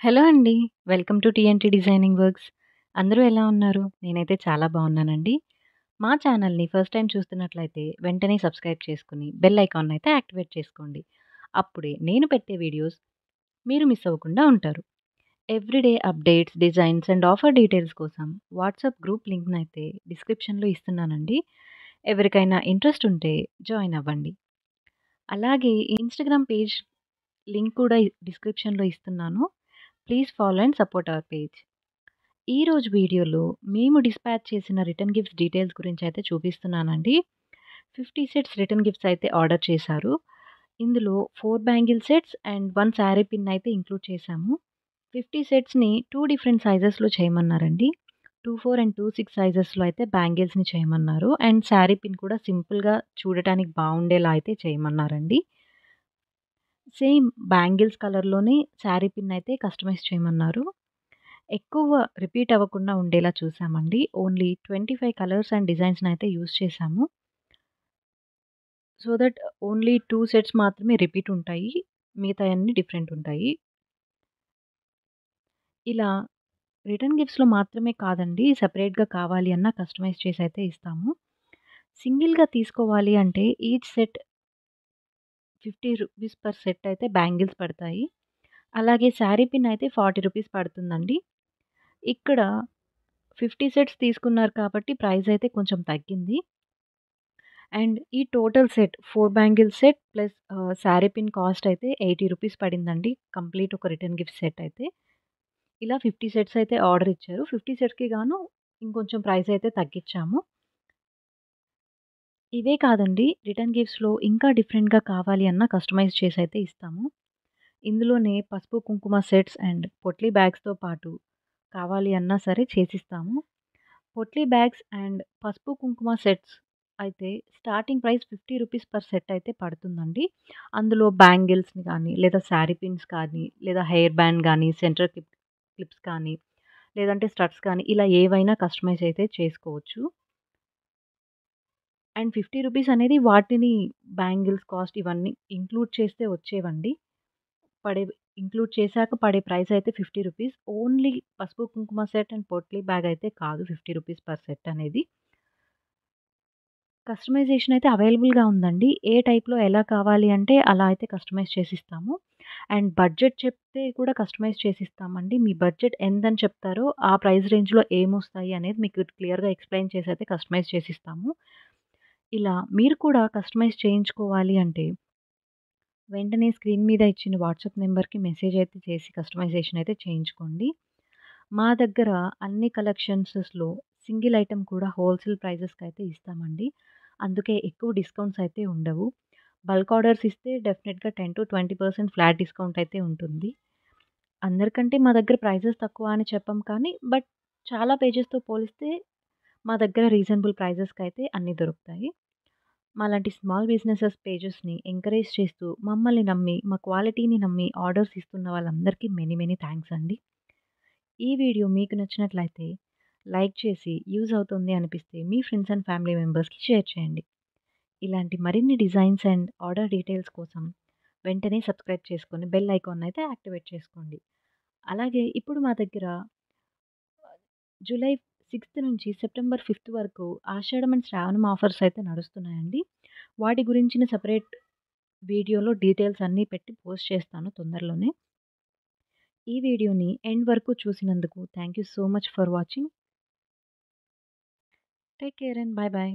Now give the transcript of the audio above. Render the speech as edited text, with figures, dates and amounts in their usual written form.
Hello అండి. Welcome to TNT designing works. అందరూ ఎలా ఉన్నారు? నేనైతే చాలా బాగున్నానండి. మా ఛానల్‌ని ఫస్ట్ టైమ్ చూస్తున్నట్లయితే వెంటనే సబ్స్క్రైబ్ చేసుకొని బెల్ ఐకాన్‌నైతే యాక్టివేట్ చేసుకోండి. అప్పుడే నేను పెట్టే వీడియోస్ మీరు మిస్ అవ్వకుండా ఉంటారు. Everyday updates, designs and offer details కోసం వాట్సాప్ గ్రూప్ లింక్‌నైతే డిస్క్రిప్షన్‌లో ఇస్తున్నానండి. ఎవరికైనా ఇంట్రెస్ట్ ఉంటే జాయిన్ అవ్వండి. అలాగే ఇన్‌స్టాగ్రామ్ పేజ్ లింక్ కూడా డిస్క్రిప్షన్‌లో ఇస్తున్నాను. Please follow and support our page. ఈరోజు వీడియోలో మేము డిస్పాచ్ చేసిన రిటర్న్ గిఫ్ట్స్ డీటెయిల్స్ గురించి అయితే చూపిస్తున్నానండి. 50 సెట్స్ రిటర్న్ గిఫ్ట్స్ అయితే ఆర్డర్ చేశారు. ఇందులో 4 bangle sets and 1 sari pin అయితే ఇంక్లూడ్ చేశాము. 50 సెట్స్‌ని 2 డిఫరెంట్ సైజెస్‌లో చేయమన్నారండి. 24 అండ్ 26 సైజెస్‌లో అయితే బ్యాంగిల్స్‌ని చేయమన్నారు. అండ్ శారీ పిన్ కూడా సింపుల్‌గా చూడటానికి బాగుండేలా అయితే చేయమన్నారండి. సేమ్ బ్యాంగిల్స్ కలర్‌లోనే శారీ పిన్ అయితే కస్టమైజ్ చేయమన్నారు. ఎక్కువ రిపీట్ అవ్వకుండా ఉండేలా చూసామండి. ఓన్లీ 25 కలర్స్ అండ్ డిజైన్స్‌నైతే యూజ్ చేశాము. సో దట్ ఓన్లీ 2 సెట్స్ మాత్రమే రిపీట్ ఉంటాయి. మిగతాయన్నీ డిఫరెంట్ ఉంటాయి. ఇలా రిటర్న్ గిఫ్ట్స్‌లో మాత్రమే కాదండి. సెపరేట్‌గా కావాలి అన్నా కస్టమైజ్ చేసి అయితే ఇస్తాము. సింగిల్‌గా తీసుకోవాలి అంటే ఈచ్ సెట్ రూ. 50 పర్ సెట్ అయితే బ్యాంగిల్స్ పడతాయి. అలాగే శారీ పిన్ అయితే రూ. 40 పడుతుందండి. ఇక్కడ 50 సెట్స్ తీసుకున్నారు కాబట్టి ప్రైస్ అయితే కొంచెం తగ్గింది. అండ్ ఈ total set 4 bangle set plus sari pin cost అయితే రూ. 80 పడిందండి. కంప్లీట్ ఒక రిటర్న్ గిఫ్ట్ సెట్ అయితే. ఇలా 50 సెట్స్ అయితే ఆర్డర్ ఇచ్చారు. 50 సెట్స్‌కి గాను ఇంకొంచెం ప్రైస్ అయితే తగ్గించాము. ఇవే కాదండి, రిటర్న్ గిఫ్ట్స్‌లో ఇంకా డిఫరెంట్‌గా కావాలి అన్నా కస్టమైజ్ చేసి అయితే ఇస్తాము. ఇందులోనే పసుపు, కుంకుమ సెట్స్ అండ్ పొట్లీ బ్యాగ్స్‌తో పాటు కావాలి అన్నా సరే చేసిస్తాము. పొట్లీ బ్యాగ్స్ అండ్ పసుపు, కుంకుమ సెట్స్ అయితే స్టార్టింగ్ ప్రైస్ రూ. 50 పర్ సెట్ అయితే పడుతుందండి. అందులో బ్యాంగిల్స్‌ని గానీ, లేదా శారీ పిన్స్ కానీ, లేదా హెయిర్ బ్యాండ్ గానీ, సెంటర్ క్లిప్స్ కానీ, లేదంటే స్టడ్స్ కానీ ఇలా ఏవైనా కస్టమైజ్ అయితే చేసుకోవచ్చు. అండ్ రూ. 50 అనేది వాటిని బ్యాంగిల్స్ కాస్ట్ ఇవన్నీ ఇంక్లూడ్ చేస్తే వచ్చేవండి. పడేవి ఇంక్లూడ్ చేశాక పడే ప్రైస్ అయితే రూ. 50. ఓన్లీ పసుపు, కుంకుమ సెట్ అండ్ పోట్లీ బ్యాగ్ అయితే కాదు రూ. 50 పర్ సెట్ అనేది. కస్టమైజేషన్ అయితే అవైలబుల్‌గా ఉందండి. ఏ టైప్‌లో ఎలా కావాలి అంటే అలా అయితే కస్టమైజ్ చేసిస్తాము. అండ్ బడ్జెట్ చెప్తే కూడా కస్టమైజ్ చేసిస్తామండి. మీ బడ్జెట్ ఎంతని చెప్తారో ఆ ప్రైస్ రేంజ్‌లో ఏమొస్తాయి అనేది మీకు క్లియర్‌గా ఎక్స్‌ప్లెయిన్ చేసి అయితే కస్టమైజ్ చేసిస్తాము. ఇలా మీరు కూడా కస్టమైజ్ చేయించుకోవాలి అంటే వెంటనే స్క్రీన్ మీద ఇచ్చిన వాట్సాప్ నంబర్‌కి మెసేజ్ అయితే చేసి కస్టమైజేషన్ అయితే చేయించుకోండి. మా దగ్గర అన్ని కలెక్షన్సెస్‌లో సింగిల్ ఐటెమ్ కూడా హోల్‌సేల్ ప్రైజెస్‌కైతే ఇస్తామండి. అందుకే ఎక్కువ డిస్కౌంట్స్ అయితే ఉండవు. బల్క్ ఆర్డర్స్ ఇస్తే డెఫినిట్‌గా 10-20% ఫ్లాట్ డిస్కౌంట్ అయితే ఉంటుంది. అందరికంటే మా దగ్గర ప్రైజెస్ తక్కువ అని చెప్పం కానీ, బట్ చాలా పేజెస్‌తో పోలిస్తే మా దగ్గర రీజనబుల్ ప్రైజెస్‌కైతే అన్నీ దొరుకుతాయి. మాలాంటి స్మాల్ బిజినెసెస్ పేజెస్‌ని ఎంకరేజ్ చేస్తూ మమ్మల్ని నమ్మి, మా క్వాలిటీని నమ్మి ఆర్డర్స్ ఇస్తున్న వాళ్ళందరికీ మెనీ మెనీ థాంక్స్ అండి. ఈ వీడియో మీకు నచ్చినట్లయితే లైక్ చేసి యూజ్ అవుతుంది అనిపిస్తే మీ ఫ్రెండ్స్ అండ్ ఫ్యామిలీ మెంబర్స్‌కి షేర్ చేయండి. ఇలాంటి మరిన్ని డిజైన్స్ అండ్ ఆర్డర్ డీటెయిల్స్ కోసం వెంటనే సబ్స్క్రైబ్ చేసుకొని బెల్ ఐకాన్ అయితే యాక్టివేట్ చేసుకోండి. అలాగే ఇప్పుడు మా దగ్గర జూలై 6 నుంచి సెప్టెంబర్ 5 వరకు ఆషాఢం అండ్ శ్రావణం ఆఫర్స్ అయితే నడుస్తున్నాయండి. వాటి గురించిన సెపరేట్ వీడియోలో డీటెయిల్స్ అన్నీ పెట్టి పోస్ట్ చేస్తాను తొందరలోనే. ఈ వీడియోని ఎండ్ వరకు చూసినందుకు thank you so much for watching. Take care and by by.